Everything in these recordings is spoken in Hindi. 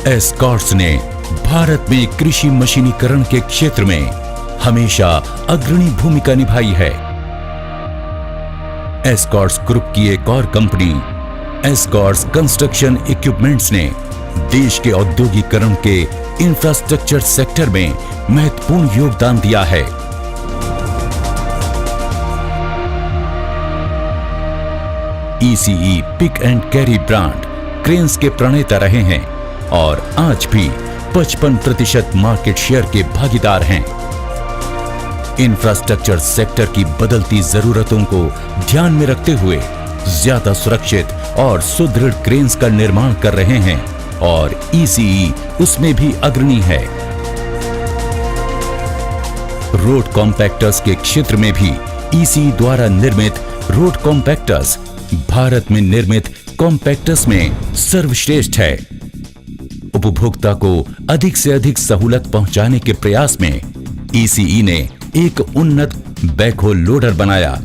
एस्कॉर्ट्स ने भारत में कृषि मशीनीकरण के क्षेत्र में हमेशा अग्रणी भूमिका निभाई है। एस्कॉर्ट्स ग्रुप की एक और कंपनी एस्कॉर्ट्स कंस्ट्रक्शन इक्विपमेंट्स ने देश के औद्योगिकरण के इंफ्रास्ट्रक्चर सेक्टर में महत्वपूर्ण योगदान दिया है। ECE pick and carry brand cranes के प्रणेता रहे हैं और आज भी 55% मार्केट शेयर के भागीदार हैं। इंफ्रास्ट्रक्चर सेक्टर की बदलती जरूरतों को ध्यान में रखते हुए ज्यादा सुरक्षित और सुदृढ़ क्रेन्स का निर्माण कर रहे हैं और ECE उसमें भी अग्रणी है। रोड कॉम्पैक्टर्स के क्षेत्र में भी ECE द्वारा निर्मित रोड कॉम्पैक्टर्स भारत में निर्मित कॉम्पैक्टर्स में सर्वश्रेष्ठ है। उपभोक्ता को अधिक से अधिक सहूलत पहुंचाने के प्रयास में ECE ने एक उन्नत बैकहो लोडर बनाया,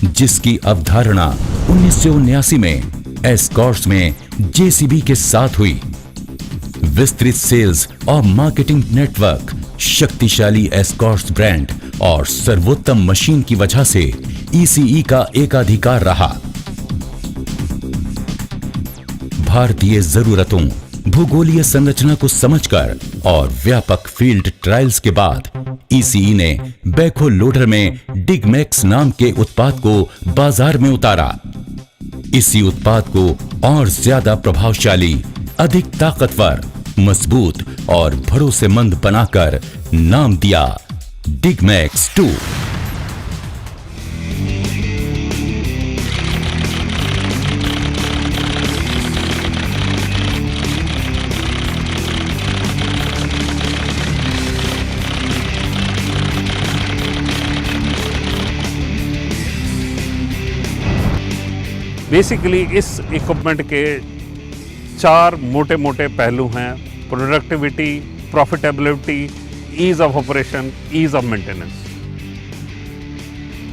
जिसकी अवधारणा 1979 में एस्कॉर्ट्स में JCB के साथ हुई। विस्तृत सेल्स और मार्केटिंग नेटवर्क, शक्तिशाली एस्कॉर्ट्स ब्रांड और सर्वोत्तम मशीन की वजह से ECE का एकाधिकार रहा। भारतीय जरूरतों, भूगोलीय संरचना को समझकर और व्यापक फील्ड ट्रायल्स के बाद ECE ने बैकहो लोडर में डिगमैक्स नाम के उत्पाद को बाजार में उतारा। इसी उत्पाद को और ज्यादा प्रभावशाली, अधिक ताकतवर, मजबूत और भरोसेमंद बनाकर नाम दिया डिगमैक्स 2। बेसिकली इस इक्विपमेंट के 4 मोटे मोटे पहलू हैं: productivity, profitability, ease of operation, ease of maintenance.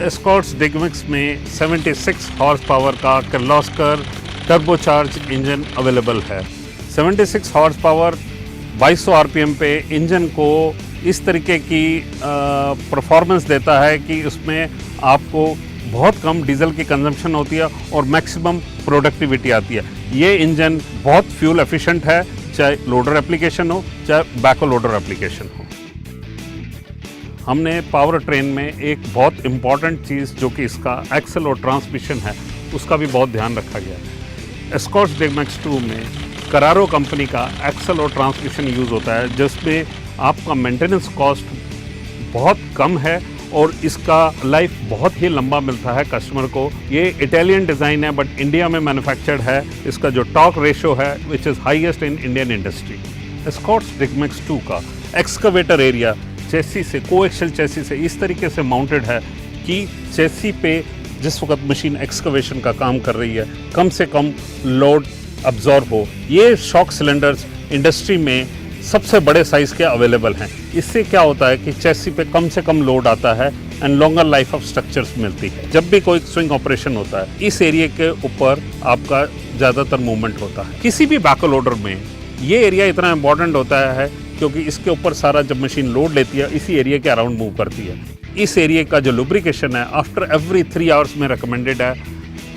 Escorts Digmax में 76 हॉर्स पावर का किर्लोस्कर टर्बोचार्ज इंजन अवेलेबल है। 76 हॉर्स पावर 2200 आरपीएम पे इंजन को इस तरीके की परफॉर्मेंस देता है कि उसमें आपको बहुत कम डीजल की कंजम्पशन होती है और मैक्सिमम प्रोडक्टिविटी आती है। ये इंजन बहुत फ्यूल एफिशिएंट है, चाहे लोडर एप्लीकेशन हो चाहे बैकहो लोडर एप्लीकेशन हो। हमने पावर ट्रेन में एक बहुत इम्पॉर्टेंट चीज़ जो कि इसका एक्सल और ट्रांसमिशन है, उसका भी बहुत ध्यान रखा गया है। एस्कॉर्ट्स डिगमैक्स 2 में करारो कंपनी का एक्सल और ट्रांसमिशन यूज़ होता है, जिसमें आपका मेंटेनेंस कॉस्ट बहुत कम है और इसका लाइफ बहुत ही लंबा मिलता है कस्टमर को। ये इटालियन डिज़ाइन है बट इंडिया में मैन्युफैक्चर्ड है। इसका जो टॉर्क रेशियो है which is highest in Indian industry. Escorts Digmax 2 का एक्सकवेटर एरिया चेसी से, कोएक्सियल चेसी से इस तरीके से माउंटेड है कि चेसी पे जिस वक्त मशीन एक्सकवेशन का काम कर रही है कम से कम लोड अब्जॉर्ब हो। ये शॉक सिलेंडर्स इंडस्ट्री में सबसे बड़े साइज़ के अवेलेबल हैं। इससे क्या होता है कि चेसी पे कम से कम लोड आता है and longer life of structures मिलती है। जब भी कोई स्विंग ऑपरेशन होता है इस एरिया के ऊपर आपका ज़्यादातर मूवमेंट होता है। किसी भी बैकहो लोडर में ये एरिया इतना इम्पॉर्टेंट होता है क्योंकि इसके ऊपर सारा जब मशीन लोड लेती है इसी एरिया के अराउंड मूव करती है। इस एरिया का जो लुब्रिकेशन है आफ्टर एवरी 3 आवर्स में रिकमेंडेड है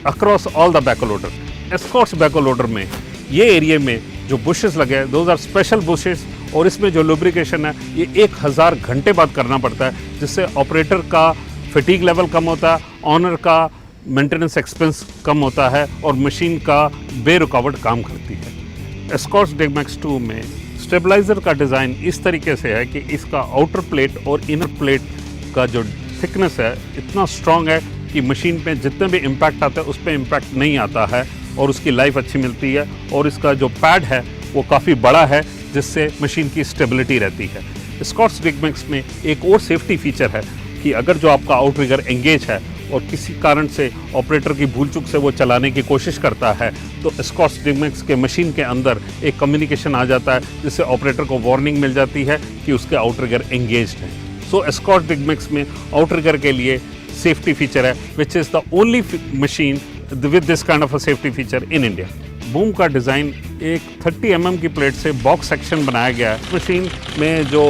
across all the backhoe loader. Escorts backhoe loader में ये एरिया में जो बुशेस लगे हैं दोज आर स्पेशल बुशेस और इसमें जो लुब्रिकेशन है ये 1000 घंटे बाद करना पड़ता है, जिससे ऑपरेटर का फटीग लेवल कम होता है, ऑनर का मेंटेनेंस एक्सपेंस कम होता है और मशीन का बेरुकावट काम करती है। एस्कॉर्ट्स डिगमैक्स 2 में स्टेबलाइज़र का डिज़ाइन इस तरीके से है कि इसका आउटर प्लेट और इनर प्लेट का जो थिकनेस है इतना स्ट्रॉन्ग है कि मशीन पे जितने भी इम्पैक्ट आता है उस पर इम्पैक्ट नहीं आता है और उसकी लाइफ अच्छी मिलती है। और इसका जो पैड है वो काफ़ी बड़ा है जिससे मशीन की स्टेबिलिटी रहती है। एस्कॉर्ट्स डिगमैक्स में एक और सेफ्टी फीचर है कि अगर जो आपका आउटरिगर एंगेज है और किसी कारण से ऑपरेटर की भूल चूक से वो चलाने की कोशिश करता है तो एस्कॉर्ट्स डिगमैक्स के मशीन के अंदर एक कम्युनिकेशन आ जाता है जिससे ऑपरेटर को वार्निंग मिल जाती है कि उसके आउटरिगर एंगेज्ड है। सो एस्कॉर्ट्स डिगमैक्स में आउटरिगर के लिए सेफ्टी फीचर है which is the only machine with this kind of a safety feature in India. Boom का डिज़ाइन एक 30 mm की प्लेट से बॉक्स सेक्शन बनाया गया है। मशीन में जो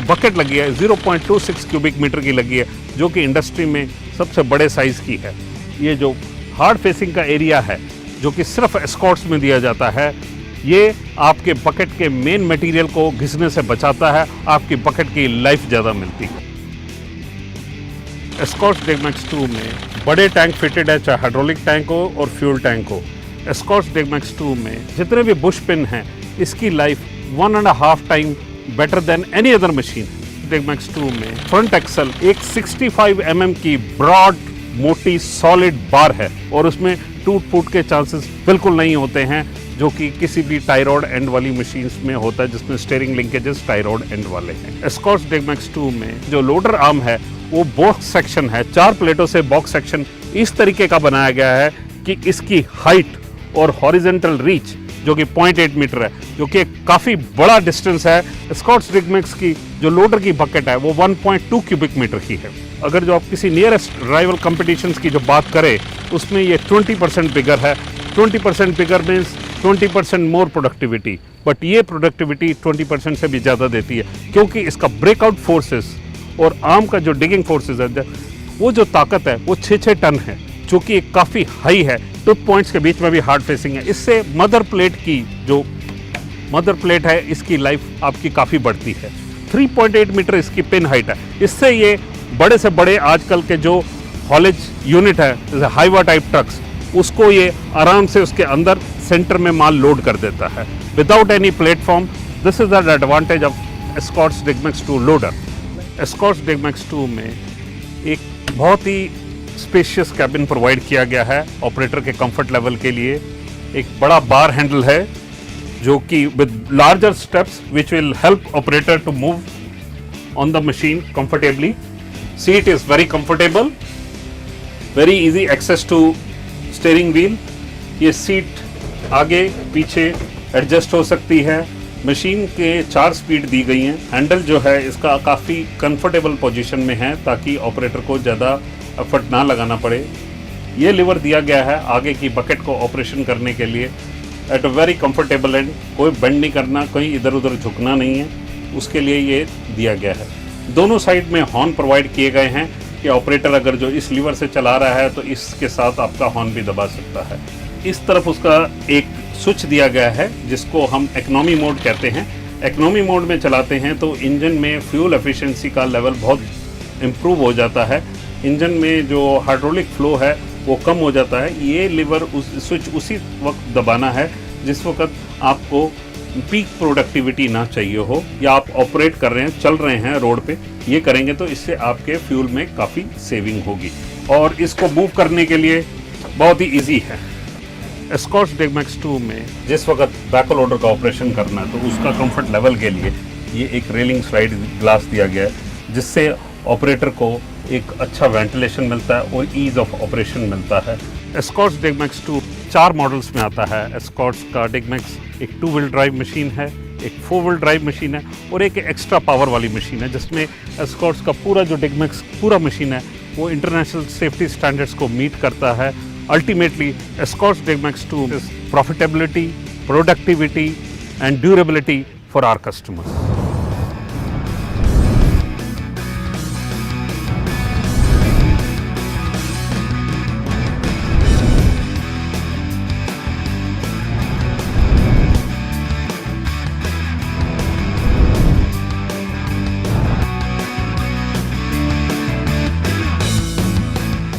बकेट लगी है 0.26 क्यूबिक मीटर की लगी है, जो कि इंडस्ट्री में सबसे बड़े साइज़ की है। ये जो हार्ड फेसिंग का एरिया है, जो कि सिर्फ एस्कॉर्ट्स में दिया जाता है, ये आपके बकेट के मेन मटेरियल को घिसने से बचाता है, आपकी बकेट की लाइफ ज़्यादा मिलती है। एस्कॉर्ट्स डेगमैक्स 2 में बड़े टैंक फिटेड है, चाहे हाइड्रोलिक टैंक हो और फ्यूल टैंक हो। एस्कॉर्ट्स डेगमैक्स 2 में जितने भी बुश पिन हैं, इसकी life 1.5 time better than any other machine. Digmax 2 में फ्रंट एक्सल एक 65 mm की ब्रॉड मोटी सॉलिड बार है और उसमें टूट फूट के चांसेस बिल्कुल नहीं होते हैं, जो कि किसी भी टाई रॉड एंड वाली मशीन्स में होता है, जिसमें steering linkages tie rod and वाले हैं। एस्कॉर्ट्स डेगमैक्स 2 में जो लोडर आर्म है वो बॉक्स सेक्शन है, 4 प्लेटों से बॉक्स सेक्शन इस तरीके का बनाया गया है कि इसकी हाइट और हॉरिजॉन्टल रीच जो कि 0.8 मीटर है, जो कि काफ़ी बड़ा डिस्टेंस है। एस्कॉर्ट्स डेगमैक्स की जो लोडर की बकेट है वो 1.2 क्यूबिक मीटर की है। अगर जो आप किसी नियरेस्ट राइवल कंपटीशंस की जो बात करें, उसमें ये 20% बिगर है। 20% बिगर मीन्स 20% मोर प्रोडक्टिविटी, बट ये प्रोडक्टिविटी 20% से भी ज़्यादा देती है, क्योंकि इसका ब्रेकआउट फोर्सेस और आर्म का जो डिगिंग फोर्सेस है, वो जो ताकत है वो 6 टन है, जो कि काफ़ी हाई है। टिप पॉइंट्स के बीच में भी हार्ड फेसिंग है। इससे मदर प्लेट की जो मदर प्लेट है, इसकी लाइफ आपकी काफ़ी बढ़ती है। 3.8 मीटर इसकी पिन हाइट है। इससे ये बड़े से बड़े आजकल के जो हॉलेज यूनिट है, जैसे हाईवा टाइप ट्रक्स, उसको ये आराम से उसके अंदर सेंटर में माल लोड कर देता है without any platform. This is the advantage of Escorts Digmax 2 loader. Escorts Digmax 2 में एक बहुत ही स्पेशियस कैबिन प्रोवाइड किया गया है ऑपरेटर के कंफर्ट लेवल के लिए। एक बड़ा बार हैंडल है, जो कि with larger steps which will help operator to move on the machine comfortably. Seat is very comfortable, very easy access to steering wheel. ये सीट आगे पीछे एडजस्ट हो सकती है। मशीन के 4 स्पीड दी गई हैं। हैंडल जो है इसका काफ़ी कंफर्टेबल पोजीशन में है, ताकि ऑपरेटर को ज़्यादा एफर्ट ना लगाना पड़े। ये लीवर दिया गया है आगे की बकेट को ऑपरेशन करने के लिए at a very comfortable and. कोई बेंड नहीं करना, कहीं इधर उधर झुकना नहीं है, उसके लिए ये दिया गया है। दोनों साइड में हॉर्न प्रोवाइड किए गए हैं कि ऑपरेटर अगर जो इस लीवर से चला रहा है तो इसके साथ आपका हॉर्न भी दबा सकता है। इस तरफ उसका एक स्विच दिया गया है, जिसको हम इकोनॉमी मोड कहते हैं। इकोनॉमी मोड में चलाते हैं तो इंजन में फ्यूल एफिशिएंसी का लेवल बहुत इम्प्रूव हो जाता है। इंजन में जो हाइड्रोलिक फ्लो है वो कम हो जाता है। ये लीवर स्विच उसी वक्त दबाना है जिस वक्त आपको पीक प्रोडक्टिविटी ना चाहिए हो, या आप ऑपरेट कर रहे हैं, चल रहे हैं रोड पे, ये करेंगे तो इससे आपके फ्यूल में काफ़ी सेविंग होगी। और इसको मूव करने के लिए बहुत ही ईजी है। एस्कॉर्ट्स डेगमैक्स 2 में जिस वक्त बैक लोडर का ऑपरेशन करना है तो उसका कंफर्ट लेवल के लिए ये एक रेलिंग स्लाइड ग्लास दिया गया है, जिससे ऑपरेटर को एक अच्छा वेंटिलेशन मिलता है और ईज ऑफ ऑपरेशन मिलता है। एस्कॉर्ट्स डेगमैक्स 2 4 मॉडल्स में आता है। एस्कॉर्ट्स का डेगमैक्स एक 2 व्हील ड्राइव मशीन है, एक 4 व्हील ड्राइव मशीन है और एक एक्स्ट्रा पावर वाली मशीन है, जिसमें एस्कॉर्ट्स का पूरा जो डेगमैक्स पूरा मशीन है वो इंटरनेशनल सेफ्टी स्टैंडर्ड्स को मीट करता है। Ultimately Escorts Digmax 2 is profitability, productivity and durability for our customers.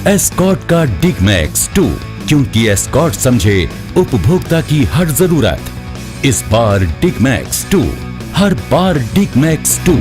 Escorts का डिगमैक्स 2, क्योंकि एस्कॉर्ट समझे उपभोक्ता की हर जरूरत। इस बार डिगमैक्स 2, हर बार डिगमैक्स 2।